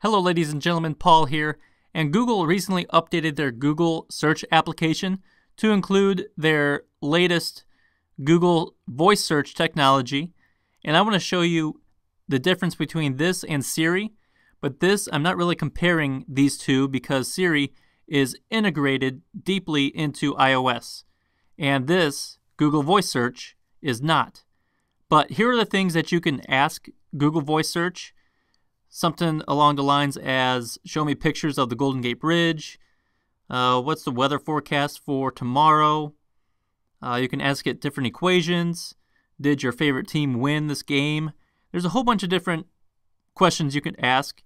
Hello ladies and gentlemen, Paul here, and Google recently updated their Google search application to include their latest Google voice search technology, and I want to show you the difference between this and Siri, but this I'm not really comparing these two because Siri is integrated deeply into iOS, and this Google voice search is not. But here are the things that you can ask Google voice search. Something along the lines as, show me pictures of the Golden Gate Bridge, what's the weather forecast for tomorrow. You can ask it different equations. Did your favorite team win this game? There's a whole bunch of different questions you can ask,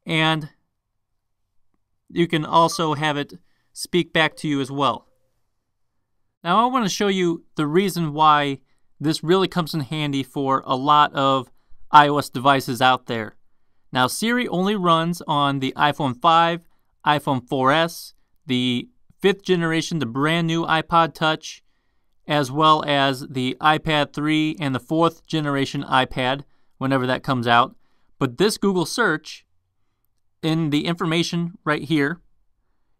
and you can also have it speak back to you as well. Now I want to show you the reason why this really comes in handy for a lot of iOS devices out there. Now, Siri only runs on the iPhone 5, iPhone 4S, the 5th generation, the brand new iPod Touch, as well as the iPad 3 and the 4th generation iPad, whenever that comes out. But this Google search, in the information right here,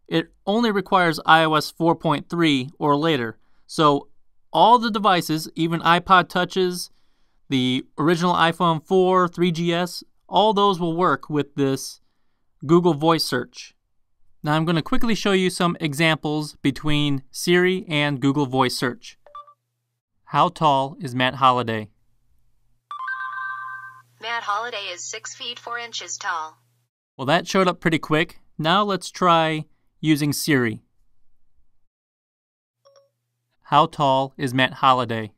it only requires iOS 4.3 or later. So all the devices, even iPod Touches, the original iPhone 4, 3GS, all those will work with this Google voice search. Now I'm going to quickly show you some examples between Siri and Google voice search. How tall is Matt Holliday? Matt Holliday is 6 feet 4 inches tall. Well, that showed up pretty quick. Now let's try using Siri. How tall is Matt Holliday?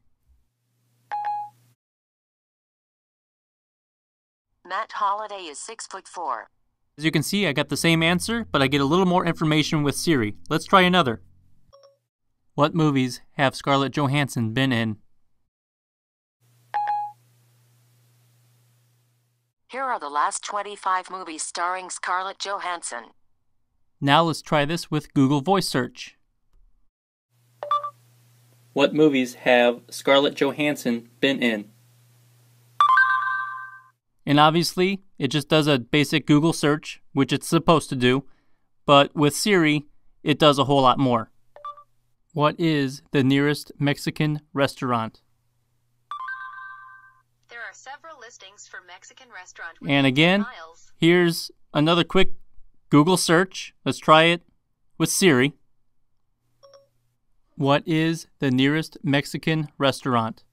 Matt Holliday is 6'4". As you can see, I got the same answer, but I get a little more information with Siri. Let's try another. What movies have Scarlett Johansson been in? Here are the last 25 movies starring Scarlett Johansson. Now let's try this with Google voice search. What movies have Scarlett Johansson been in? And obviously, it just does a basic Google search, which it's supposed to do, but with Siri, it does a whole lot more. What is the nearest Mexican restaurant? There are several listings for Mexican restaurants. And again, here's another quick Google search. Let's try it with Siri. What is the nearest Mexican restaurant?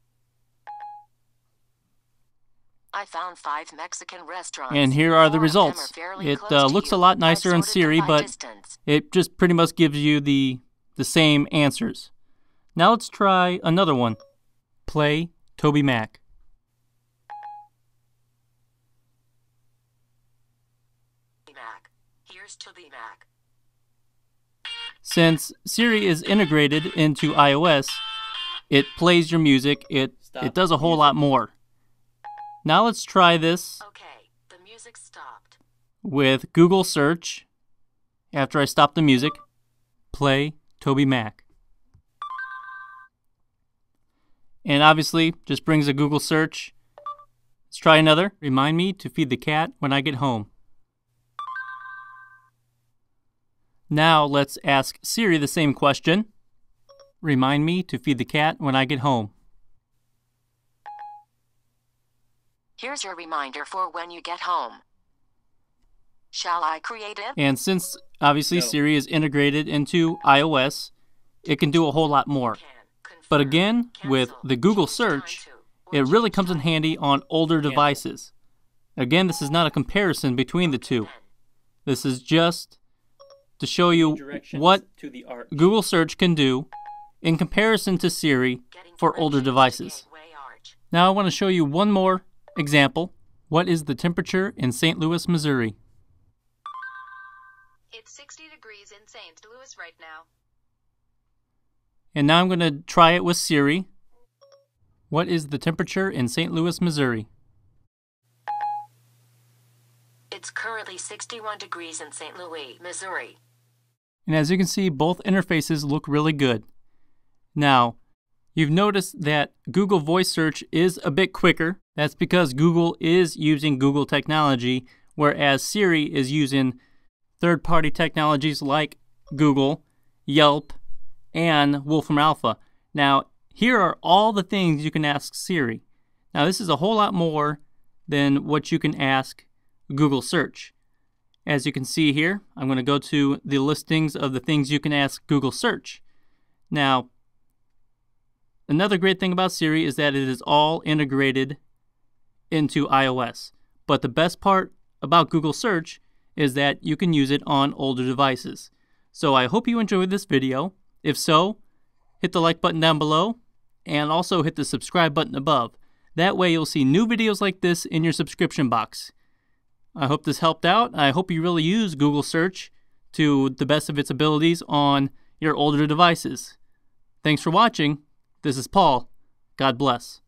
I found 5 Mexican restaurants. And here are the results. It looks a lot nicer in Siri, but it just pretty much gives you the same answers. Now let's try another one. Play Toby Mac. Here's Toby Mac. Since Siri is integrated into iOS, it plays your music. It does a whole lot more. Now let's try this the music stopped. With Google search. After I stop the music, play Toby Mac. And obviously, just brings a Google search. Let's try another. Remind me to feed the cat when I get home. Now let's ask Siri the same question. Remind me to feed the cat when I get home. Here's your reminder for when you get home. Shall I create it? And since obviously Siri is integrated into iOS, it can do a whole lot more. But again, with the Google search, it really comes in handy on older devices. Again, this is not a comparison between the two. This is just to show you what Google search can do in comparison to Siri for older devices. Now I want to show you one more example. What is the temperature in St. Louis, Missouri? It's 60 degrees in St. Louis right now. And now I'm going to try it with Siri. What is the temperature in St. Louis, Missouri? It's currently 61 degrees in St. Louis, Missouri. And as you can see, both interfaces look really good. Now, you've noticed that Google Voice Search is a bit quicker. That's because Google is using Google technology, whereas Siri is using third-party technologies like Google, Yelp, and Wolfram Alpha. Now, here are all the things you can ask Siri. Now, this is a whole lot more than what you can ask Google Search. As you can see here, I'm going to go to the listings of the things you can ask Google Search. Now, another great thing about Siri is that it is all integrated into iOS. But the best part about Google Search is that you can use it on older devices. So I hope you enjoyed this video. If so, hit the like button down below and also hit the subscribe button above. That way you'll see new videos like this in your subscription box. I hope this helped out. I hope you really use Google Search to the best of its abilities on your older devices. Thanks for watching. This is Paul. God bless.